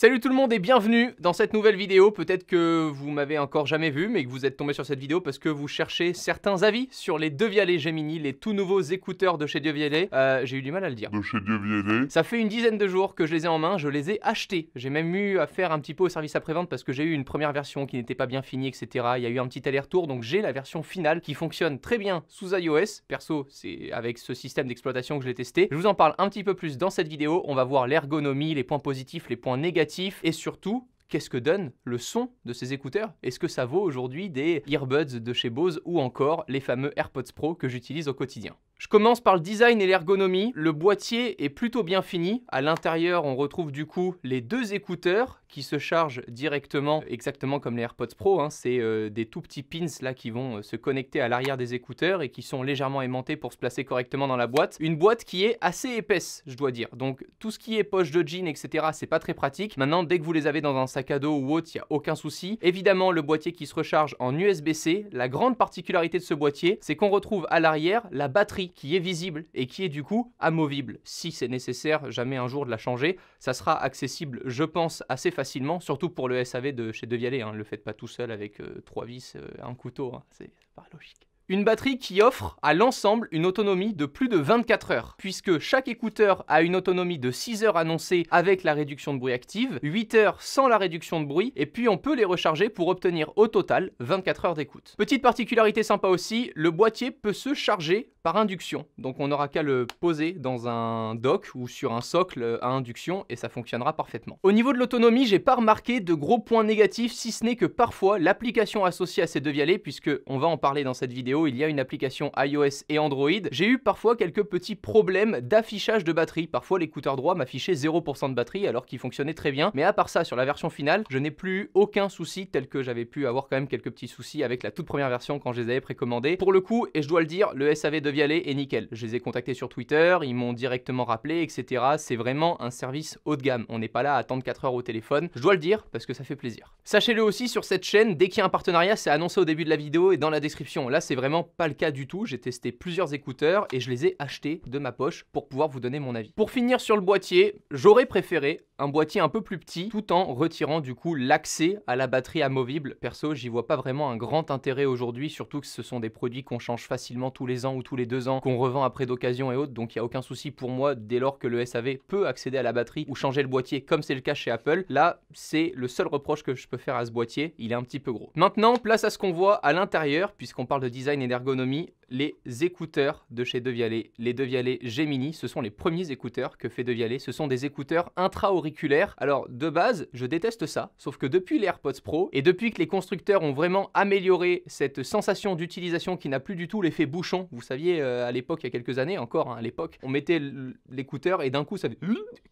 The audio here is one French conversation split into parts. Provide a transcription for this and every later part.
Salut tout le monde et bienvenue dans cette nouvelle vidéo. Peut-être que vous m'avez encore jamais vu, mais que vous êtes tombé sur cette vidéo parce que vous cherchez certains avis sur les Devialet Gemini, les tout nouveaux écouteurs de chez Devialet. J'ai eu du mal à le dire. De chez Devialet. Ça fait une dizaine de jours que je les ai en main, je les ai achetés. J'ai même eu à faire un petit peu au service après-vente parce que j'ai eu une première version qui n'était pas bien finie, etc. Il y a eu un petit aller-retour, donc j'ai la version finale qui fonctionne très bien sous iOS. Perso, c'est avec ce système d'exploitation que je l'ai testé. Je vous en parle un petit peu plus dans cette vidéo. On va voir l'ergonomie, les points positifs, les points négatifs et surtout, qu'est-ce que donne le son de ces écouteurs? Est-ce que ça vaut aujourd'hui des earbuds de chez Bose ou encore les fameux AirPods Pro que j'utilise au quotidien? Je commence par le design et l'ergonomie. Le boîtier est plutôt bien fini. À l'intérieur, on retrouve du coup les deux écouteurs qui se chargent directement, exactement comme les AirPods Pro. C'est des tout petits pins là qui vont se connecter à l'arrière des écouteurs et qui sont légèrement aimantés pour se placer correctement dans la boîte. Une boîte qui est assez épaisse, je dois dire. Donc tout ce qui est poche de jean, etc., c'est pas très pratique. Maintenant, dès que vous les avez dans un sac à dos ou autre, il n'y a aucun souci. Évidemment, le boîtier qui se recharge en USB-C. La grande particularité de ce boîtier, c'est qu'on retrouve à l'arrière la batterie qui est visible et qui est du coup amovible. Si c'est nécessaire jamais un jour de la changer, ça sera accessible, je pense, assez facilement, surtout pour le SAV de chez Devialet. Ne le faites pas tout seul avec 3 vis, un couteau, c'est pas logique. Une batterie qui offre à l'ensemble une autonomie de plus de 24 heures, puisque chaque écouteur a une autonomie de 6 heures annoncée avec la réduction de bruit active, 8 heures sans la réduction de bruit, et puis on peut les recharger pour obtenir au total 24 heures d'écoute. Petite particularité sympa aussi, le boîtier peut se charger par induction, donc on n'aura qu'à le poser dans un dock ou sur un socle à induction et ça fonctionnera parfaitement. Au niveau de l'autonomie, j'ai pas remarqué de gros points négatifs, si ce n'est que parfois l'application associée à ces Devialet, puisque on va en parler dans cette vidéo, il y a une application iOS et Android, j'ai eu parfois quelques petits problèmes d'affichage de batterie. Parfois l'écouteur droit m'affichait 0% de batterie alors qu'il fonctionnait très bien, mais à part ça, sur la version finale, je n'ai plus aucun souci, tel que j'avais pu avoir quand même quelques petits soucis avec la toute première version quand je les avais précommandés. Pour le coup, et je dois le dire, le SAV Devialet est nickel. Je les ai contactés sur Twitter, ils m'ont directement rappelé, etc. C'est vraiment un service haut de gamme. On n'est pas là à attendre 4 heures au téléphone. Je dois le dire parce que ça fait plaisir. Sachez-le aussi, sur cette chaîne, dès qu'il y a un partenariat, c'est annoncé au début de la vidéo et dans la description. Là, c'est vraiment pas le cas du tout. J'ai testé plusieurs écouteurs et je les ai achetés de ma poche pour pouvoir vous donner mon avis. Pour finir sur le boîtier, j'aurais préféré un boîtier un peu plus petit tout en retirant du coup l'accès à la batterie amovible. Perso, j'y vois pas vraiment un grand intérêt aujourd'hui, surtout que ce sont des produits qu'on change facilement tous les ans ou tous les 2 ans, qu'on revend après d'occasion et autres, donc il n'y a aucun souci pour moi dès lors que le SAV peut accéder à la batterie ou changer le boîtier comme c'est le cas chez Apple. Là, c'est le seul reproche que je peux faire à ce boîtier, il est un petit peu gros. Maintenant, place à ce qu'on voit à l'intérieur, puisqu'on parle de design et d'ergonomie. Les écouteurs de chez Devialet, les Devialet Gemini, ce sont les premiers écouteurs que fait Devialet, ce sont des écouteurs intra-auriculaires. Alors de base, je déteste ça, sauf que depuis les AirPods Pro, et depuis que les constructeurs ont vraiment amélioré cette sensation d'utilisation qui n'a plus du tout l'effet bouchon, vous saviez à l'époque, il y a quelques années encore, à l'époque, on mettait l'écouteur et d'un coup ça fait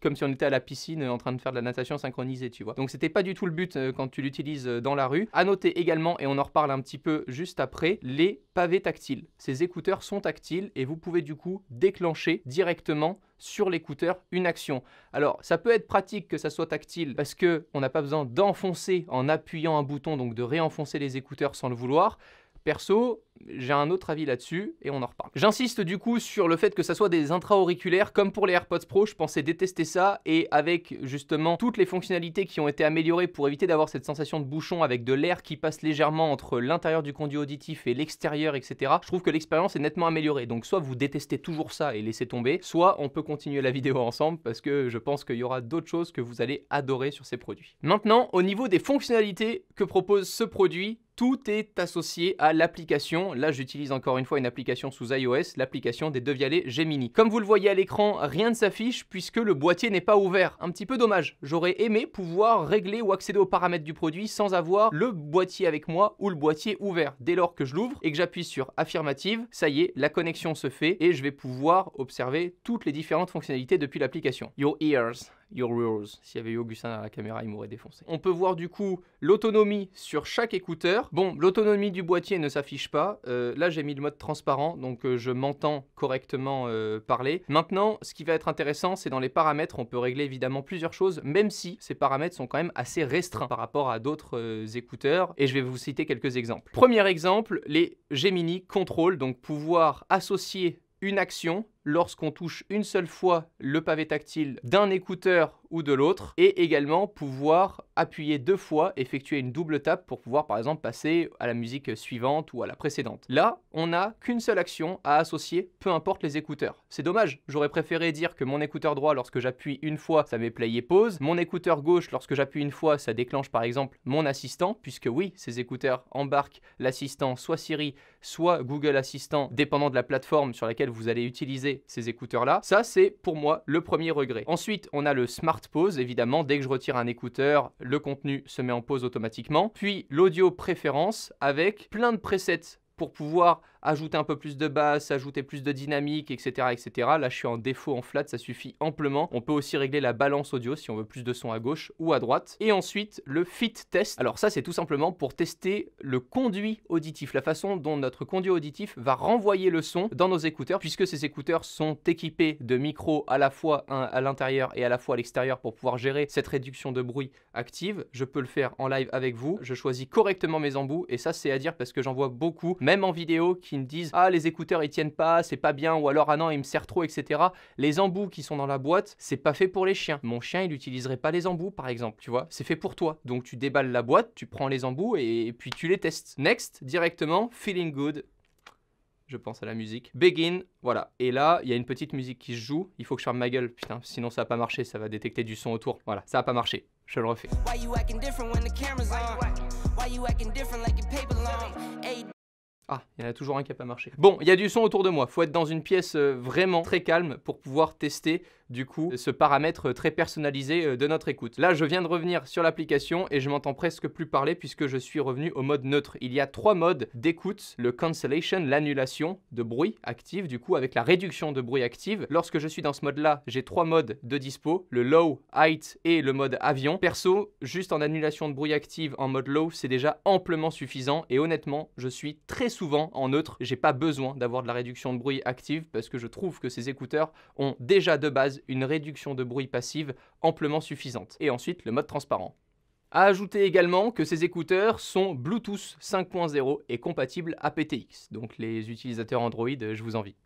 comme si on était à la piscine en train de faire de la natation synchronisée, tu vois. Donc c'était pas du tout le but quand tu l'utilises dans la rue. À noter également, et on en reparle un petit peu juste après, les pavés tactiles. Ces écouteurs sont tactiles et vous pouvez du coup déclencher directement sur l'écouteur une action. Alors ça peut être pratique que ça soit tactile parce que on n'a pas besoin d'enfoncer en appuyant un bouton, donc de réenfoncer les écouteurs sans le vouloir. Perso, j'ai un autre avis là-dessus et on en reparle. J'insiste du coup sur le fait que ça soit des intra-auriculaires comme pour les AirPods Pro, je pensais détester ça et avec justement toutes les fonctionnalités qui ont été améliorées pour éviter d'avoir cette sensation de bouchon avec de l'air qui passe légèrement entre l'intérieur du conduit auditif et l'extérieur, etc. Je trouve que l'expérience est nettement améliorée. Donc soit vous détestez toujours ça et laissez tomber, soit on peut continuer la vidéo ensemble parce que je pense qu'il y aura d'autres choses que vous allez adorer sur ces produits. Maintenant, au niveau des fonctionnalités que propose ce produit, tout est associé à l'application. Là, j'utilise encore une fois une application sous iOS, l'application des Devialet Gemini. Comme vous le voyez à l'écran, rien ne s'affiche puisque le boîtier n'est pas ouvert. Un petit peu dommage. J'aurais aimé pouvoir régler ou accéder aux paramètres du produit sans avoir le boîtier avec moi ou le boîtier ouvert. Dès lors que je l'ouvre et que j'appuie sur affirmative, ça y est, la connexion se fait et je vais pouvoir observer toutes les différentes fonctionnalités depuis l'application. Your ears. Your rules. S'il y avait eu Augustin à la caméra, il m'aurait défoncé. On peut voir du coup l'autonomie sur chaque écouteur. Bon, l'autonomie du boîtier ne s'affiche pas. Là, j'ai mis le mode transparent, donc je m'entends correctement parler. Maintenant, ce qui va être intéressant, c'est dans les paramètres, on peut régler évidemment plusieurs choses, même si ces paramètres sont quand même assez restreints par rapport à d'autres écouteurs. Et je vais vous citer quelques exemples. Premier exemple, les Gemini Control, donc pouvoir associer une action lorsqu'on touche une seule fois le pavé tactile d'un écouteur ou de l'autre, et également pouvoir appuyer 2 fois, effectuer une double tape pour pouvoir par exemple passer à la musique suivante ou à la précédente. Là, on n'a qu'une seule action à associer, peu importe les écouteurs. C'est dommage, j'aurais préféré dire que mon écouteur droit, lorsque j'appuie une fois, ça met play et pause. Mon écouteur gauche, lorsque j'appuie une fois, ça déclenche par exemple mon assistant, puisque oui, ces écouteurs embarquent l'assistant soit Siri, soit Google Assistant, dépendant de la plateforme sur laquelle vous allez utiliser ces écouteurs-là. Ça, c'est pour moi le premier regret. Ensuite, on a le Smart Pause, évidemment, dès que je retire un écouteur, le contenu se met en pause automatiquement. Puis l'audio préférence avec plein de presets pour pouvoir ajouter un peu plus de basse, ajouter plus de dynamique, etc., etc. Là, je suis en défaut en flat, ça suffit amplement. On peut aussi régler la balance audio si on veut plus de son à gauche ou à droite. Et ensuite, le Fit Test. Alors ça, c'est tout simplement pour tester le conduit auditif, la façon dont notre conduit auditif va renvoyer le son dans nos écouteurs, puisque ces écouteurs sont équipés de micros à la fois à l'intérieur et à la fois à l'extérieur pour pouvoir gérer cette réduction de bruit active. Je peux le faire en live avec vous. Je choisis correctement mes embouts, et ça, c'est à dire parce que j'en vois beaucoup, même en vidéo, qui me disent ah les écouteurs ils tiennent pas, c'est pas bien, ou alors ah non il me sert trop, etc. Les embouts qui sont dans la boîte, c'est pas fait pour les chiens. Mon chien il utiliserait pas les embouts par exemple, tu vois, c'est fait pour toi. Donc tu déballes la boîte, tu prends les embouts et puis tu les testes. Next, directement, Feeling Good. Je pense à la musique. Begin, voilà. Et là, il y a une petite musique qui se joue. Il faut que je ferme ma gueule, putain, sinon ça va pas marcher, ça va détecter du son autour. Voilà, ça va pas marcher. Je le refais. Ah, il y en a toujours un qui n'a pas marché. Bon, il y a du son autour de moi. Faut être dans une pièce vraiment très calme pour pouvoir tester du coup ce paramètre très personnalisé de notre écoute. Là, je viens de revenir sur l'application et je m'entends presque plus parler puisque je suis revenu au mode neutre. Il y a 3 modes d'écoute. Le cancellation, l'annulation de bruit active, du coup avec la réduction de bruit active. Lorsque je suis dans ce mode-là, j'ai 3 modes de dispo, le low, height et le mode avion. Perso, juste en annulation de bruit active en mode low, c'est déjà amplement suffisant et honnêtement, je suis très souvent en neutre. J'ai pas besoin d'avoir de la réduction de bruit active parce que je trouve que ces écouteurs ont déjà de base une réduction de bruit passive amplement suffisante. Et ensuite, le mode transparent. À ajouter également que ces écouteurs sont Bluetooth 5.0 et compatibles aptX. Donc les utilisateurs Android, je vous envie.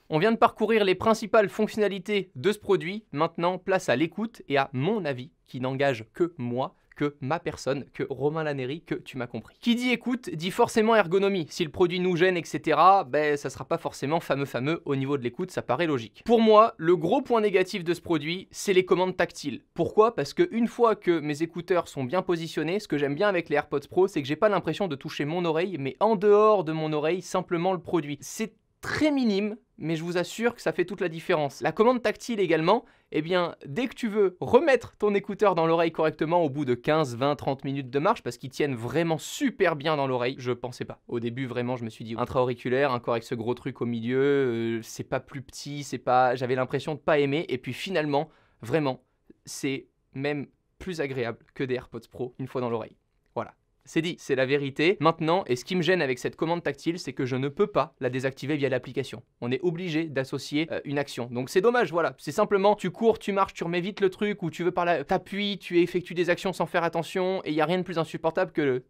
On vient de parcourir les principales fonctionnalités de ce produit. Maintenant, place à l'écoute et à mon avis, qui n'engage que moi, que ma personne, que Romain Laneri, que tu m'as compris. Qui dit écoute, dit forcément ergonomie. Si le produit nous gêne, etc., ben ça sera pas forcément fameux au niveau de l'écoute, ça paraît logique. Pour moi, le gros point négatif de ce produit, c'est les commandes tactiles. Pourquoi? Parce que une fois que mes écouteurs sont bien positionnés, ce que j'aime bien avec les AirPods Pro, c'est que j'ai pas l'impression de toucher mon oreille, mais en dehors de mon oreille, simplement le produit. C'est très minime, mais je vous assure que ça fait toute la différence. La commande tactile également, eh bien, dès que tu veux remettre ton écouteur dans l'oreille correctement au bout de 15, 20, 30 minutes de marche, parce qu'ils tiennent vraiment super bien dans l'oreille, je pensais pas. Au début, vraiment, je me suis dit, intra-auriculaire, encore avec ce gros truc au milieu, c'est pas plus petit, c'est pas... J'avais l'impression de pas aimer, et puis finalement, vraiment, c'est même plus agréable que des AirPods Pro une fois dans l'oreille. Voilà. C'est dit, c'est la vérité. Maintenant, et ce qui me gêne avec cette commande tactile, c'est que je ne peux pas la désactiver via l'application. On est obligé d'associer une action. Donc c'est dommage, voilà. C'est simplement, tu cours, tu marches, tu remets vite le truc, ou tu veux par là, t'appuies, tu effectues des actions sans faire attention, et il n'y a rien de plus insupportable que le...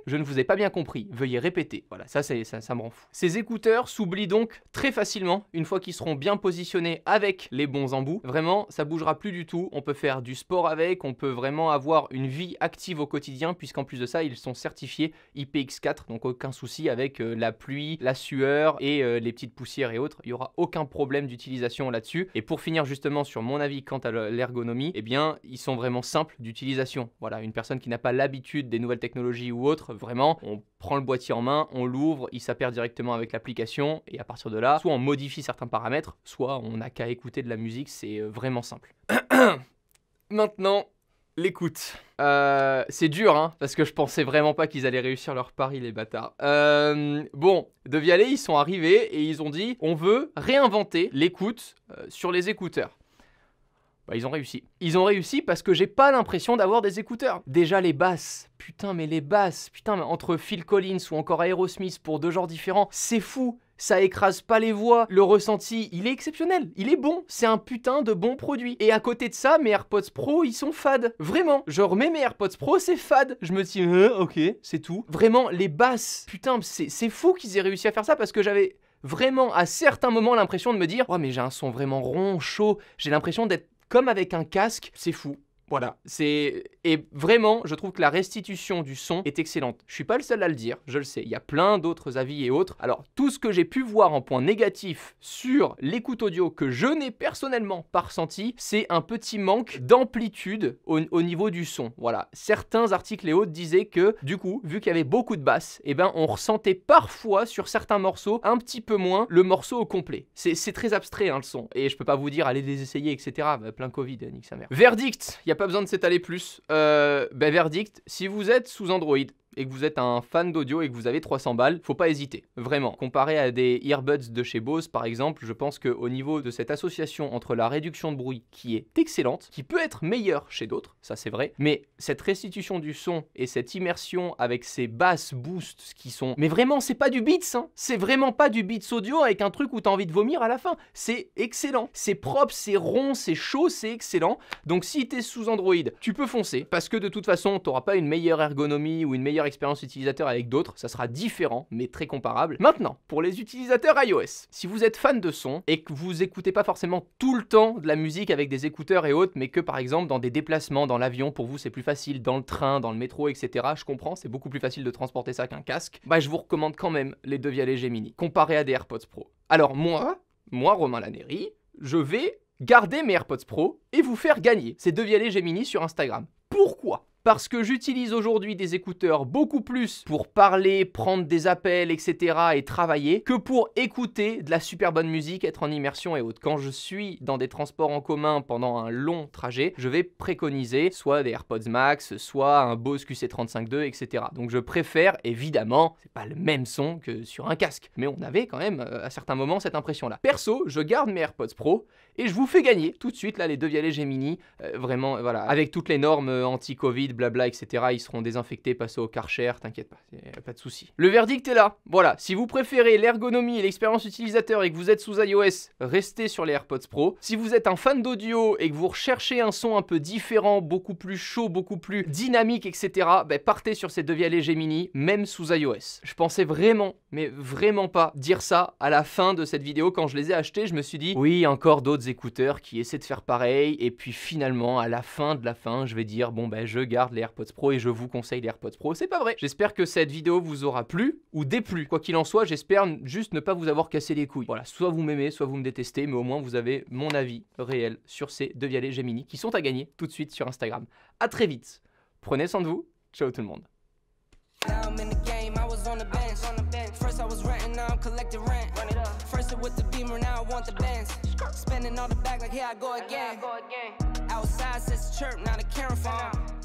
Je ne vous ai pas bien compris, veuillez répéter. Voilà, ça me rend fou. Ces écouteurs s'oublient donc très facilement une fois qu'ils seront bien positionnés avec les bons embouts. Vraiment, ça bougera plus du tout. On peut faire du sport avec, on peut vraiment avoir une vie active au quotidien, puisqu'en plus de ça, ils sont certifiés IPX4, donc aucun souci avec la pluie, la sueur et les petites poussières et autres. Il n'y aura aucun problème d'utilisation là-dessus. Et pour finir justement sur mon avis quant à l'ergonomie, eh bien, ils sont vraiment simples d'utilisation. Voilà, une personne qui n'a pas l'habitude des nouvelles technologies ou autres, vraiment, on prend le boîtier en main, on l'ouvre, il s'appaire directement avec l'application et à partir de là, soit on modifie certains paramètres, soit on n'a qu'à écouter de la musique, c'est vraiment simple. Maintenant, l'écoute. C'est dur, hein, parce que je pensais vraiment pas qu'ils allaient réussir leur pari, les bâtards. Bon, de Vialet, ils sont arrivés et ils ont dit, on veut réinventer l'écoute sur les écouteurs. Bah, ils ont réussi. Ils ont réussi parce que j'ai pas l'impression d'avoir des écouteurs. Déjà les basses, putain mais les basses, putain mais entre Phil Collins ou encore Aerosmith pour 2 genres différents, c'est fou. Ça écrase pas les voix, le ressenti, il est exceptionnel, il est bon, c'est un putain de bon produit. Et à côté de ça, mes AirPods Pro, ils sont fades. Vraiment, je remets mes AirPods Pro, c'est fade. Je me dis, ok, c'est tout. Vraiment, les basses, putain, c'est fou qu'ils aient réussi à faire ça parce que j'avais vraiment à certains moments l'impression de me dire « Oh mais j'ai un son vraiment rond, chaud, j'ai l'impression d'être comme avec un casque, c'est fou ». Voilà, et vraiment, je trouve que la restitution du son est excellente. Je suis pas le seul à le dire, je le sais, il y a plein d'autres avis et autres. Alors, tout ce que j'ai pu voir en point négatif sur l'écoute audio que je n'ai personnellement pas ressenti, c'est un petit manque d'amplitude au niveau du son. Voilà, certains articles et autres disaient que, du coup, vu qu'il y avait beaucoup de basses, eh ben, on ressentait parfois sur certains morceaux un petit peu moins le morceau au complet. C'est très abstrait, hein, le son, et je peux pas vous dire allez les essayer, etc. Plein Covid, nique sa mère. Verdict, il y a pas besoin de s'étaler plus. Verdict, si vous êtes sous Android et que vous êtes un fan d'audio et que vous avez 300 balles, faut pas hésiter, vraiment. Comparé à des earbuds de chez Bose par exemple, je pense qu'au niveau de cette association entre la réduction de bruit qui est excellente, qui peut être meilleure chez d'autres, ça c'est vrai, mais cette restitution du son et cette immersion avec ces basses boosts qui sont... Mais vraiment, c'est pas du beats, hein. C'est vraiment pas du beats audio avec un truc où t'as envie de vomir à la fin. C'est excellent, c'est propre, c'est rond, c'est chaud, c'est excellent. Donc si t'es sous Android, tu peux foncer, parce que de toute façon, t'auras pas une meilleure ergonomie ou une meilleure expérience utilisateur avec d'autres, ça sera différent mais très comparable. Maintenant, pour les utilisateurs iOS, si vous êtes fan de son et que vous écoutez pas forcément tout le temps de la musique avec des écouteurs et autres, mais que par exemple dans des déplacements, dans l'avion, pour vous c'est plus facile, dans le train, dans le métro, etc. Je comprends, c'est beaucoup plus facile de transporter ça qu'un casque. Bah je vous recommande quand même les Devia Léger Mini, comparé à des AirPods Pro. Alors moi Romain Lannéry, je vais garder mes AirPods Pro et vous faire gagner ces Devia Léger Mini sur Instagram. Pourquoi ? Parce que j'utilise aujourd'hui des écouteurs beaucoup plus pour parler, prendre des appels, etc. et travailler, que pour écouter de la super bonne musique, être en immersion et autres. Quand je suis dans des transports en commun pendant un long trajet, je vais préconiser soit des AirPods Max, soit un Bose QC35 II, etc. Donc je préfère, évidemment, c'est pas le même son que sur un casque, mais on avait quand même à certains moments cette impression-là. Perso, je garde mes AirPods Pro et je vous fais gagner tout de suite là les Devia Léger Mini, vraiment voilà, avec toutes les normes anti-Covid, blabla, etc. Ils seront désinfectés, passés au Karcher, t'inquiète pas, pas de souci. Le verdict est là, voilà, si vous préférez l'ergonomie et l'expérience utilisateur et que vous êtes sous iOS, restez sur les AirPods Pro. Si vous êtes un fan d'audio et que vous recherchez un son un peu différent, beaucoup plus chaud, beaucoup plus dynamique, etc., bah, partez sur ces Devia Léger Mini, même sous iOS. Je pensais vraiment, mais vraiment pas dire ça à la fin de cette vidéo. Quand je les ai achetés, je me suis dit, oui, encore d'autres écouteurs qui essaient de faire pareil, et puis finalement, à la fin de la fin, je vais dire, bon ben je garde les AirPods Pro et je vous conseille les AirPods Pro. C'est pas vrai. J'espère que cette vidéo vous aura plu ou déplu. Quoi qu'il en soit, j'espère juste ne pas vous avoir cassé les couilles. Voilà, soit vous m'aimez, soit vous me détestez, mais au moins vous avez mon avis réel sur ces Devia Léger Mini qui sont à gagner tout de suite sur Instagram. À très vite. Prenez soin de vous. Ciao tout le monde. With the Beamer, now I want the bands. Spending all the bag like here I go again. Outside says chirp, not a camera phone.